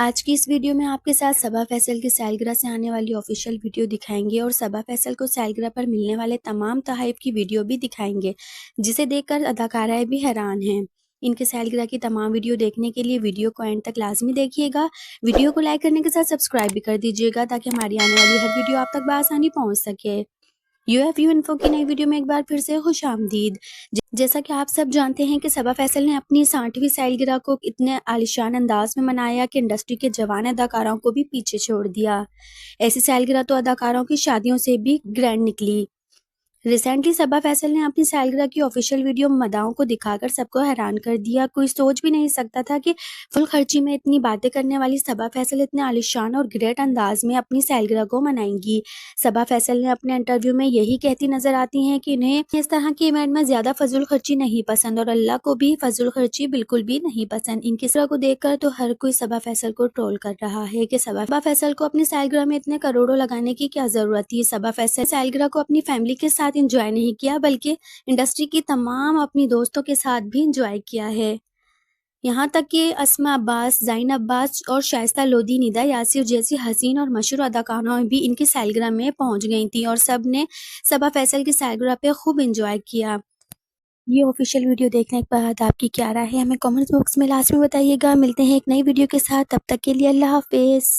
आज की इस वीडियो में आपके साथ सबा फैसल की सालगिरह से आने वाली ऑफिशियल वीडियो दिखाएंगे और सबा फैसल को सालगिरह पर मिलने वाले तमाम तोहफ़े की वीडियो भी दिखाएंगे, जिसे देखकर अदाकाराएं भी हैरान हैं। इनके सालगिरह की तमाम वीडियो देखने के लिए वीडियो को एंड तक लाजमी देखिएगा। वीडियो को लाइक करने के साथ सब्सक्राइब भी कर दीजिएगा ताकि हमारी आने वाली हर वीडियो आप तक बआसानी पहुंच सके। यूएफयू इन्फो की नई वीडियो में एक बार फिर से खुशामदीद। जैसा कि आप सब जानते हैं कि सबा फैसल ने अपनी 60वीं सालगिरह को इतने आलिशान अंदाज में मनाया कि इंडस्ट्री के जवान अदाकारों को भी पीछे छोड़ दिया। ऐसी सालगिरह तो अदाकारों की शादियों से भी ग्रैंड निकली। रिसेंटली सबा फैसल ने अपनी सालगिरह की ऑफिशियल वीडियो मदाओं को दिखाकर सबको हैरान कर दिया। कोई सोच भी नहीं सकता था कि फुल खर्ची में इतनी बातें करने वाली सबा फैसल इतने आलिशान और ग्रेट अंदाज में अपनी सालगिरह को मनाएंगी। सबा फैसल ने अपने इंटरव्यू में यही कहती नजर आती हैं कि उन्हें इस तरह के इवेंट में ज्यादा फजूल खर्ची नहीं पसंद और अल्लाह को भी फजूल खर्ची बिल्कुल भी नहीं पसंद। इनकी तरह को देखकर तो हर कोई सबा फैसल को ट्रोल कर रहा है कि सबा फैसल को अपनी सालगिरह में इतने करोड़ों लगाने की क्या जरूरत थी। सबा फैसल सालगिरह को अपनी फैमिली के साथ एंजॉय नहीं किया बल्कि इंडस्ट्री की तमाम अपनी दोस्तों के साथ भी एंजॉय किया है। यहाँ तक कि अस्मा अब्बास, ज़ाइन अब्बास और शाइस्ता लोधी, निदा यासिर जैसी हसीन और मशहूर अदाकाराएं भी इनकी सालगिरह में पहुंच गई थी और सब ने सबा फैसल की सालगिरह पे खूब एंजॉय किया। ये ऑफिशियल वीडियो देखने के बाद आपकी क्या राय है हमें कमेंट बॉक्स में लास्ट में बताइएगा। मिलते हैं एक नई वीडियो के साथ, तब तक के लिए अल्लाह हाफिज।